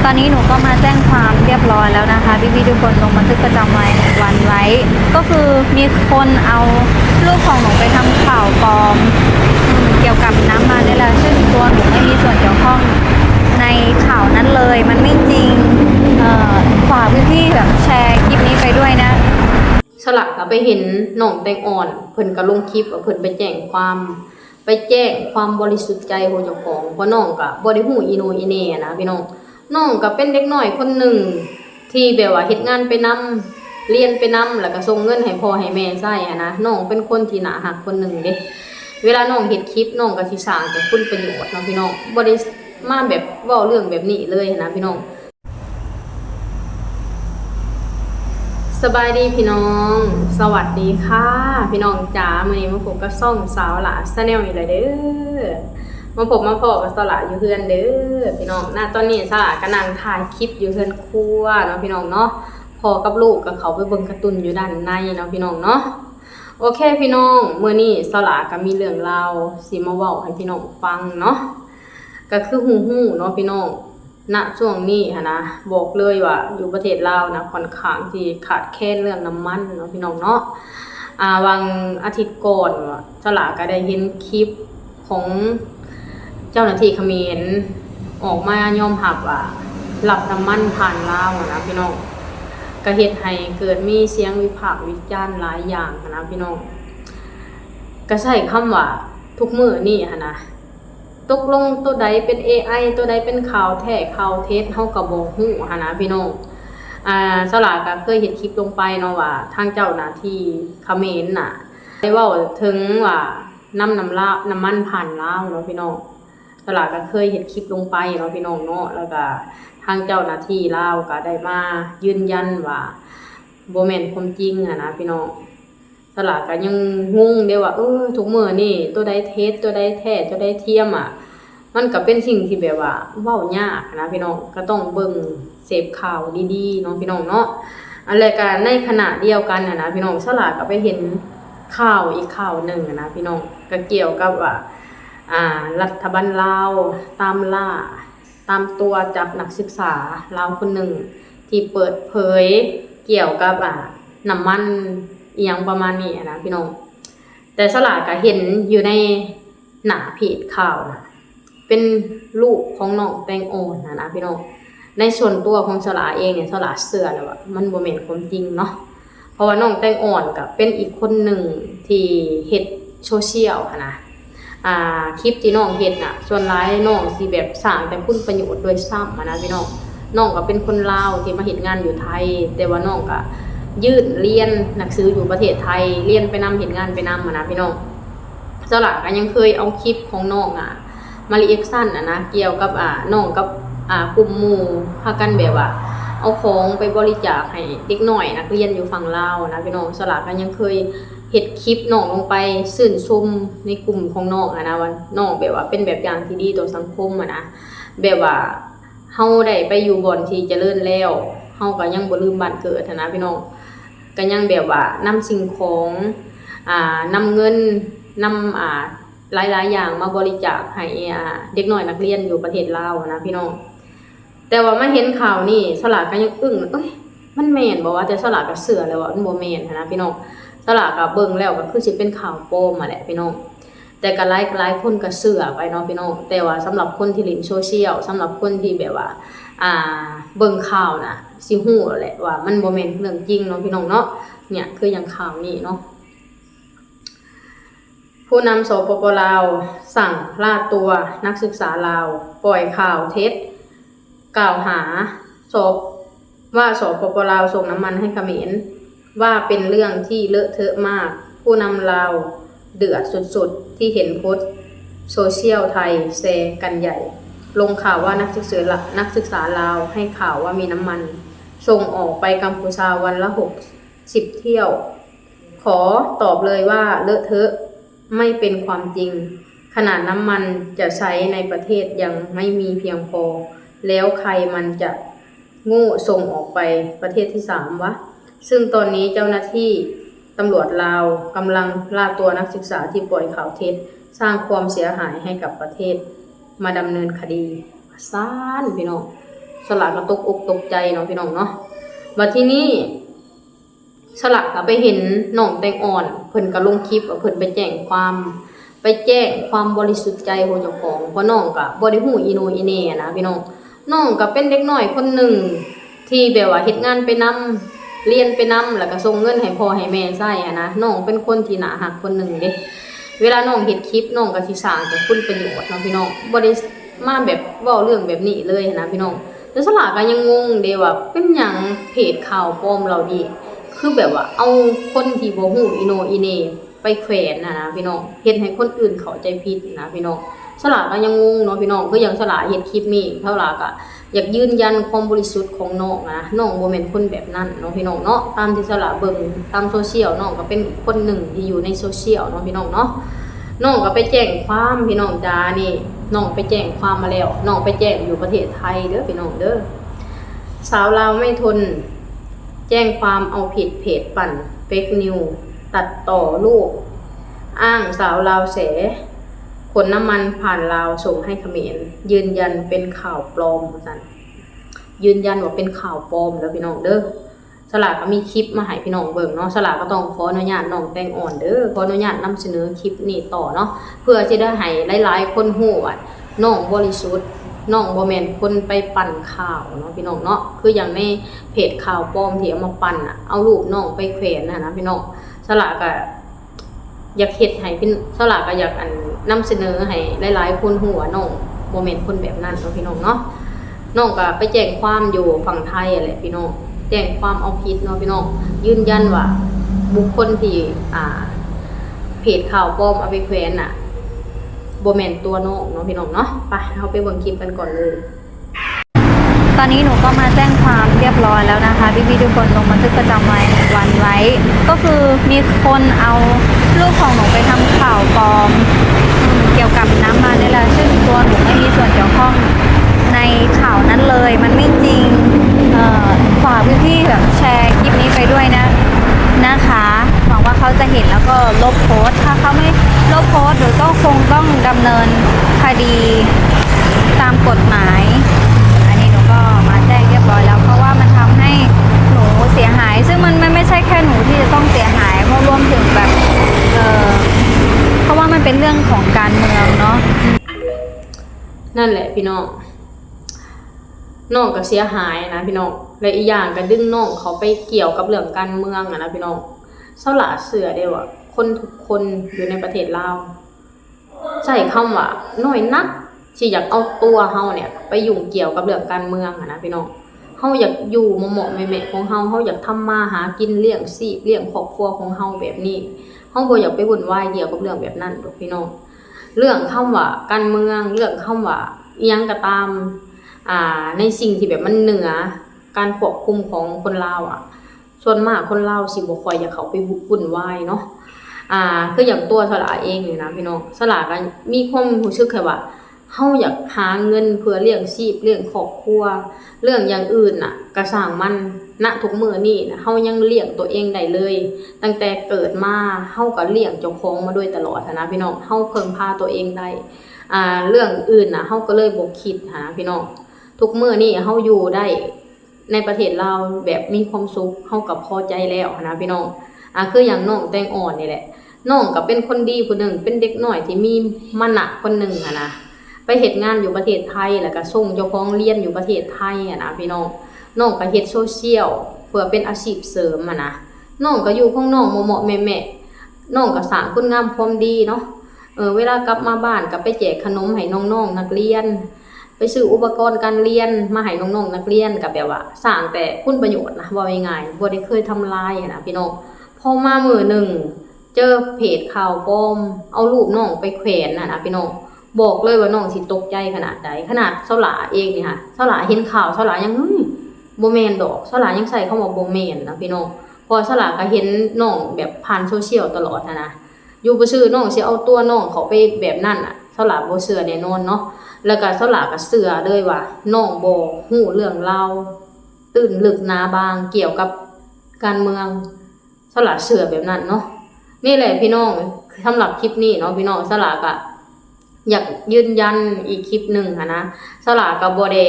อนนี้หนูก็มาแจ้งความเรียบร้อยแล้วนะคะพี่ๆทุกคนลงบันทึกประจำวันไว้ก็คือมีคนเอารูปของหนูไปทำข่าวปลอมเกี่ยวกับน้ำมันนี่แหละซึ่งตัวหนูไม่มีส่วนเกี่ยวข้องในข่าวนั้นเลยมันไม่จริงฝากพี่ๆแบบแชร์คลิปนี้ไปด้วยนะสลักก็ไปเห็นน้องแตงอ่อนเพิ่นก็ลงคลิปว่าเพิ่นไปแจ้งความบริสุทธิ์ใจของเจ้าของเพราะน้องก็บ่ได้ฮู้อีโนอีเน่นะพี่น้องก็เป็นเด็กน้อยคนหนึ่งที่แบบว่าเฮ็ดงานไปนำเรียนไปนำแล้วก็ส่งเงินให้พ่อให้แม่ใช้นะน้องเป็นคนที่น่ารักคนหนึ่งเด้เวลาน้องเฮ็ดคลิปน้องก็สิสร้างแต่คุณประโยชน์เนาะพี่น้องบ่ได้มาแบบเว้าเรื่องแบบนี้เลยนะพี่น้องสบายดีพี่น้องสวัสดีค่ะพี่น้องจ๋ามื้อนี้มาพบกับช่องสาวหลาชาแนลอีกแล้วเด้อมาพบกับสาวหลาอยู่เฮือนเด้อพี่น้องณตอนนี้สาวหลากำลังถ่ายคลิปอยู่เฮือนครัวเนาะพี่น้องเนาะพ่อกับลูกกับเขาไปเบิ่งการ์ตูนอยู่ด้านในเนาะพี่น้องเนาะโอเคพี่น้องมื้อนี้สาวหลาก็มีเรื่องราวสิมาเว้าให้พี่น้องฟังเนาะก็คือฮู้เนาะพี่น้องณช่วงนี้นะบอกเลยว่าอยู่ประเทศลาวนะค่อนข้างที่ขาดแคลนเรื่องน้ำมันเนาะพี่น้องเนาะวันอาทิตย์ก่อนสลาก็ได้เห็นคลิปของเจ้าหน้าที่เขมรออกมายอมรับว่ารับน้ำมันผ่านลาวนะพี่น้องก็เฮ็ดให้เกิดมีเสียงวิพากษ์วิจารณ์หลายอย่างนะพี่น้องก็ใช้คำว่าทุกมื้อนี่นะตกลงตัวใดเป็น AI ตัวใดเป็นข่าวแท้ข่าวเท็จเฮาก็บ่ฮู้หั่นนะพี่น้องสลาก็เคยเห็นคลิปลงไปเนาะว่าทางเจ้าหน้าที่เขมรน่ะได้เว้าถึงว่าน้ำมันผ่านลาวเนาะพี่น้องสลาก็เคยเห็นคลิปลงไปเนาะพี่น้องเนาะแล้วก็ทางเจ้าหน้าที่ลาวก็ได้มายืนยันว่าบ่แม่นความจริงนะพี่น้องสลากก็ยังงงเด้ว่าทุกมื้อนี่ตัวใดเท็จตัวใดแท้ตัวใดเทียมมันก็เป็นสิ่งที่แบบว่าเว้ายากนะพี่น้องก็ต้องเบิ่งเสพข่าวดีๆเนาะพี่น้องเนาะอะไรกันในขณะเดียวกันนะพี่น้องสลากก็ไปเห็นข่าวอีกข่าวหนึ่งนะพี่น้องก็เกี่ยวกับว่ารัฐบาลลาวตามตัวจับนักศึกษาลาวคนหนึ่งที่เปิดเผยเกี่ยวกับน้ำมันอีหยังประมาณนี้นะพี่น้องแต่สลากก็เห็นอยู่ในหน้าเพจข่าวนะเป็นลูกของน้องแตงอ่อนนะพี่น้องในส่วนตัวของสลาเองเนี่ยสลาเชื่อแล้วว่ามันบ่แม่นความจริงเนาะเพราะว่าน้องแตงอ่อนก็เป็นอีกคนหนึ่งที่เฮ็ดโซเชียลนะคลิปที่น้องเฮ็ดน่ะส่วนหลายน้องสิแบบสร้างแต่คุณประโยชน์โดยซ้ำนะพี่น้องก็เป็นคนลาวที่มาเฮ็ดงานอยู่ไทยแต่ว่าน้องก็ยืดเรียนหนังสืออยู่ประเทศไทยเรียนไปนำเห็นงานไปนำนะพี่น้องเจ้าหลักก็ยังเคยเอาคลิปของน้องมารีแอคชั่นนะเกี่ยวกับน้องกับกลุ่มหมู่พากันแบบว่าเอาของไปบริจาคให้เด็กหน่อยนักเรียนอยู่ฝั่งลาวนะพี่น้องเจ้าหลักก็ยังเคยเฮ็ดคลิปน้องลงไปชื่นชมในกลุ่มของน้องนะว่าน้องแบบว่าเป็นแบบอย่างที่ดีต่อสังคมนะแบบว่าเฮาได้ไปอยู่บ่อนที่เจริญแล้วเฮาก็ยังบ่ลืมบ้านเกิดนะพี่น้องก็ยังแบบว่านำสิ่งของนำเงินนำหลายๆอย่างมาบริจาคให้เด็กน้อยนักเรียนอยู่ประเทศลาวนะพี่น้องแต่ว่ามาเห็นข่าวนี่สลากก็ยังอึ้งมันแม่นบ่ว่าแต่สลากก็เชื่อแล้วว่ามันบ่แม่นนะพี่น้องสลากก็เบิ่งแล้วก็คือสิเป็นข่าวปลอมแหละพี่น้องแต่ก็หลายคนก็เชื่อไปเนาะพี่น้องแต่ว่าสำหรับคนที่เล่นโซเชียลสำหรับคนที่แบบว่าเบิ่งข่าวนะสิฮู้แหละว่ามันบ่แม่นเรื่องจริงเนาะพี่น้องเนาะเนี่ยคืออย่างข่าวนี้เนาะผู้นำสปป.ลาวสั่งล่าตัวนักศึกษาลาวปล่อยข่าวเท็จกล่าวหาสปป.ลาวส่งน้ำมันให้เขมรว่าเป็นเรื่องที่เลอะเทอะมากผู้นำลาวเดือดสุดๆที่เห็นโพสต์โซเชียลไทยแชร์กันใหญ่ลงข่าวว่านักศึกษาลาวให้ข่าวว่ามีน้ำมันส่งออกไปกัมพูชาวันละ60 เที่ยวขอตอบเลยว่าเลอะเทอะไม่เป็นความจริงขนาดน้ำมันจะใช้ในประเทศยังไม่มีเพียงพอแล้วใครมันจะโง่ส่งออกไปประเทศที่3วะซึ่งตอนนี้เจ้าหน้าที่ตำรวจลาวกำลังล่าตัวนักศึกษาที่ปล่อยข่าวเท็จสร้างความเสียหายให้กับประเทศมาดำเนินคดีซ่านพี่น้อง สลาก็ตกอกตกใจเนาะพี่น้องเนาะบัดทีนี้สลาก็ไปเห็นน้องแตงอ่อนเพิ่นก็ลงคลิปว่าเพิ่นไปแจ้งความบริสุทธิ์ใจของเจ้าของเพราะน้องก็บ่ได้ฮู้อีโนอีเหน่นะพี่น้องน้องก็เป็นเด็กน้อยคนหนึ่งที่แบบว่าเฮ็ดงานไปนำเรียนไปนำแล้วก็ส่งเงินให้พ่อให้แม่ใช้นะน้องเป็นคนที่น่ารักคนหนึ่งเด้เวลาน้องเฮ็ดคลิปน้องก็สิสร้างแต่คุณประโยชน์เนาะพี่น้องบ่ได้มาแบบเว้าเรื่องแบบนี้เลยนะพี่น้องแต่สลาก็ยังงงเด้ว่าเป็นหยังเพจข่าวปลอมเราดีคือแบบว่าเอาคนที่บ่ฮู้อีโนอีเหน่ไปแขวนนะพี่น้องเฮ็ดให้คนอื่นเข้าใจผิดนะพี่น้องสลาก็ยังงงเนาะพี่น้องคืออย่างสลาเฮ็ดคลิปนี้เท่าลาก็อยากยืนยันความบริสุทธิ์ของน้องนะน้องบ่แม่นคนแบบนั้นเนาะพี่น้องเนาะตามที่สลาเบิ่งตามโซเชียลน้องก็เป็นคนหนึ่งที่อยู่ในโซเชียลเนาะพี่น้องเนาะน้องก็ไปแจ้งความพี่น้องจ้านี่น้องไปแจ้งความมาแล้วน้องไปแจ้งอยู่ประเทศไทยเด้อพี่น้องเด้อสาวลาวไม่ทนแจ้งความเอาผิดเพจปั่นเฟกนิวตัดต่อรูปอ้างสาวลาวแสขนน้ำมันผ่านลาวส่งให้เขมรยืนยันเป็นข่าวปลอมว่าซั่นยืนยันว่าเป็นข่าวปลอมแล้วพี่น้องเด้อสลากก็มีคลิปมาให้พี่น้องเบิ่งเนาะสลากก็ต้องขออนุญาตน้องแตงอ่อนเด้อขออนุญาตนำเสนอคลิปนี้ต่อเนาะเพื่อจะได้ให้หลายๆคนฮู้ว่าน้องบริสุทธิ์น้องบ่แม่นคนไปปั่นข่าวเนาะพี่น้องเนาะคืออย่างในเพจข่าวปลอมที่เอามาปั่นน่ะเอารูปน้องไปแขวนนะพี่น้องสลากก็อยากเฮ็ดให้พี่สลากก็อยากนำเสนอให้หลายๆคนฮู้ว่าน้องบ่แม่นคนแบบนั้นเนาะพี่น้องเนาะน้องก็ไปแจ้งความอยู่ฝั่งไทยแหละพี่น้องแจ้งความเอาผิดเนาะพี่น้องยืนยันว่าบุคคลที่เพจข่าวปลอมเอาไปแขวนน่ะบ่แม่นตัวน้องเนาะพี่น้องเนาะไปเฮาไปเบิ่งคลิปกันก่อนเลยตอนนี้หนูก็มาแจ้งความเรียบร้อยแล้วนะคะพี่ๆทุกคนลงบันทึกประจำวันไว้ก็คือมีคนเอารูปของหนูไปทำข่าวปลอมเกี่ยวกับน้ำมันนี่แหละซึ่งตัวหนูไม่มีส่วนเกี่ยวข้องในข่าวนั้นเลยมันไม่จริงฝากพี่ๆแบบแชร์คลิปนี้ไปด้วยนะคะหวังว่าเขาจะเห็นแล้วก็ลบโพสต์ถ้าเขาไม่ลบโพสต์หรือก็คงต้องดำเนินคดีตามกฎหมายก็มาแจ้งเรียบร้อยแล้วเพราะว่ามันทำให้หนูเสียหายซึ่งมันไม่ใช่แค่หนูที่จะต้องเสียหายเพราะรวมถึงแบบเพราะว่ามันเป็นเรื่องของการเมืองเนาะนั่นแหละพี่น้องก็เสียหายนะพี่น้องและอีกอย่างก็ดึงน้องเขาไปเกี่ยวกับเรื่องการเมืองนะพี่น้องเศร้าหลาเสือเดียวคนทุกคนอยู่ในประเทศลาวใช้คำว่าน้อยนักที่อยากเอาตัวเฮาเนี่ยไปยุ่งเกี่ยวกับเรื่องการเมืองนะพี่น้องเฮาอยากอยู่เหมาะๆแม่ๆของเฮาอยากทำมาหากินเลี้ยงชีพเลี้ยงครอบครัวของเฮาแบบนี้เฮาบ่อยากไปวุ่นวายเกี่ยวกับเรื่องแบบนั้นหรอกพี่น้องเรื่องคำว่าการเมืองเรื่องคำว่าอีหยังก็ตามในสิ่งที่แบบมันเหนือการควบคุมของคนลาวส่วนมากคนลาวสิบ่ค่อยอยากเข้าไปวุ่นวายเนาะคืออย่างตัวสลาเองนี่นะพี่น้องสลาก็มีความรู้สึกแค่ว่าเฮาอยากหาเงินเพื่อเลี้ยงชีพเลี้ยงครอบครัวเรื่องอย่างอื่นน่ะก็สร้างมันณทุกมื้อนี้นะเฮายังเลี้ยงตัวเองได้เลยตั้งแต่เกิดมาเฮาก็เลี้ยงเจ้าของมาโดยตลอดนะพี่น้องเฮาเพิ่งพาตัวเองได้เรื่องอื่นน่ะเฮาก็เลยบ่คิดพี่น้องทุกมื้อนี้เฮาอยู่ได้ในประเทศลาวแบบมีความสุขเฮาก็พอใจแล้วนะพี่น้องคืออย่างน้องแตงอ่อนนี่แหละน้องก็เป็นคนดีคนหนึ่งเป็นเด็กน้อยที่มีมณะคนหนึ่งนะไปเฮ็ดงานอยู่ประเทศไทยแล้วก็ส่งเจ้าของเรียนอยู่ประเทศไทยนะพี่น้องก็เฮ็ดโซเชียลเพื่อเป็นอาชีพเสริมนะน้องก็อยู่ของน้องเหมาะๆแม่ๆน้องก็สร้างคุณงามความดีเนาะเวลากลับมาบ้านก็ไปแจกขนมให้น้องๆนักเรียนไปซื้ออุปกรณ์การเรียนมาให้น้องๆนักเรียนก็แบบว่าสร้างแต่คุณประโยชน์นะว่าง่ายๆบ่ได้เคยทำลายนะพี่น้องพอมามื้อนึงเจอเพจข่าวปลอมเอารูปน้องไปแขวนนะพี่น้องบอกเลยว่าน้องสิตกใจขนาดใดขนาดเสาหลาเองนี่ค่ะเสาหลาเห็นข่าวเสาหลายังบ่แม่นดอกเสาหลายังใส่คำว่าบ่แม่นนะพี่น้องพอเสาหลาก็เห็นน้องแบบผ่านโซเชียลตลอดนะอยู่บ่ซื่อน้องสิเอาตัวน้องเขาไปแบบนั้นเสาหลาบ่เชื่อแน่นอนเนาะแล้วก็เสาหลาก็เชื่อเลยว่าน้องบ่ฮู้เรื่องราวตื่นลึกหนาบางเกี่ยวกับการเมืองเสาหลาเชื่อแบบนั้นเนาะนี่แหละพี่น้องสำหรับคลิปนี้เนาะพี่น้องเสาหลาก็อยากยืนยันอีกคลิปหนึ่งนะสลากับบ่ได้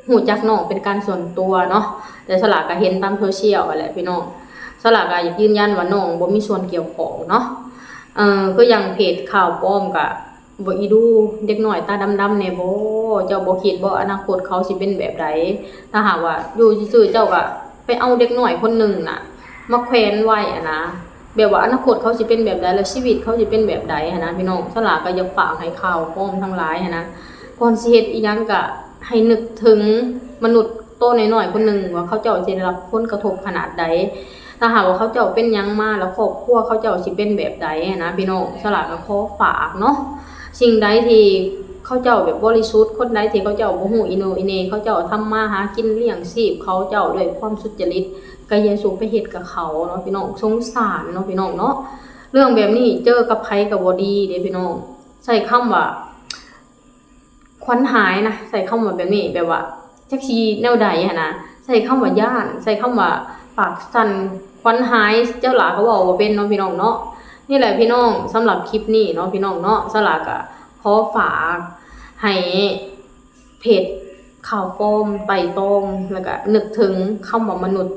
หูจักน้องเป็นการส่วนตัวเนาะแต่สลากก็เห็นตามโซเชียลแหละพี่น้องสลากก็ยืนยันว่าน้องบ่มีส่วนเกี่ยวข้องเนาะก็อย่างเพจข่าวปลอมก็บ่อีดูเด็กน้อยตาดำๆแน่บ่เจ้าบ่คิดบ่อนาคตเขาสิเป็นแบบใดถ้าหากว่าอยู่ซื่อๆเจ้าก็ไปเอาเด็กน้อยคนหนึ่งน่ะมาแขวนไว้นะแบบว่าอนาคตเขาสิเป็นแบบใดแล้วชีวิตเขาสิเป็นแบบใดนะพี่น้องสลากก็อยากฝากให้ข่าวปลอมทั้งหลายนะก่อนสิเฮ็ดอีหยังก็ให้นึกถึงมนุษย์โตน้อยๆคนหนึ่งว่าเขาเจ้าจะได้รับผลกระทบขนาดใดถ้าหากว่าเขาเจ้าเป็นหยังมาแล้วครอบครัวเขาเจ้าสิเป็นแบบใดนะพี่น้องสลากก็ขอฝากเนาะสิ่งใดที่เขาเจ้าแบบบริสุทธิ์คนใดที่เขาเจ้าบ่ฮู้อีโนอีเนเขาเจ้าทำมาหากินเลี้ยงชีพเขาเจ้าด้วยความสุจริตก็อย่าสูไปเฮ็ดกับเขาเนาะพี่น้องสงสารเนาะพี่น้องเนาะเรื่องแบบนี้เจอกับไผก็บ่ดีเด้พี่น้องใช้คำว่าขวัญหายนะใส่คำว่าแบบนี้แบบว่าจักสิแนวใดหั่นนะใส่คำว่าย่านใส่คำว่าปากสั่นขวัญหายเจ้าหลาก็เว้าบ่เป็นเนาะพี่น้องเนาะนี่แหละพี่น้องสำหรับคลิปนี้เนาะพี่น้องเนาะสลากก็ขอฝากให้เพจข่าวปลอมไต่ตองแล้วก็นึกถึงคำว่ามนุษย์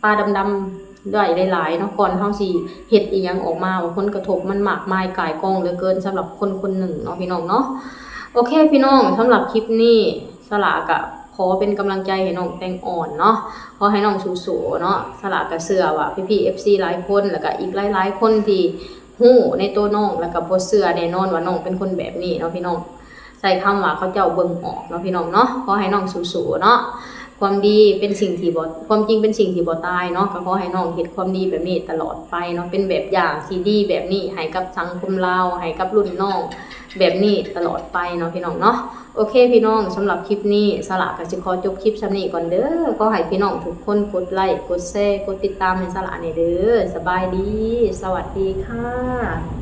ตาดำๆได้หลายๆเนาะก่อนเฮาสิเฮ็ดอีหยังออกมาว่าผลกระทบมันมากมายก่ายกองเหลือเกินสำหรับคนคนหนึ่งเนาะพี่น้องเนาะโอเคพี่น้องสำหรับคลิปนี้สลากก็ขอเป็นกำลังใจให้น้องแตงอ่อนเนาะขอให้น้องสู้ๆเนาะสลากก็เชื่อว่าพี่ๆ FC หลายคนแล้วก็อีกหลายๆคนที่ฮู้ในตัวน้องแล้วก็บ่เชื่อแน่นอนว่าน้องเป็นคนแบบนี้เนาะพี่น้องใส่คำว่าเขาเจ้าเบิ่งออกเนาะพี่น้องเนาะขอให้น้องสู้ๆเนาะความดีเป็นสิ่งที่บ่ความจริงเป็นสิ่งที่บ่ตายเนาะก็ขอให้น้องเฮ็ดความดีแบบนี้ตลอดไปเนาะเป็นแบบอย่างที่ดีแบบนี้ให้กับสังคมเราให้กับรุ่นน้องแบบนี้ตลอดไปเนาะพี่น้องเนาะโอเคพี่น้องสำหรับคลิปนี้สลากก็สิขอจบคลิปซำนี้ก่อนเด้อขอให้พี่น้องทุกคนกดไลค์กดแชร์กดติดตามให้สลากนี่เด้อสบายดีสวัสดีค่ะ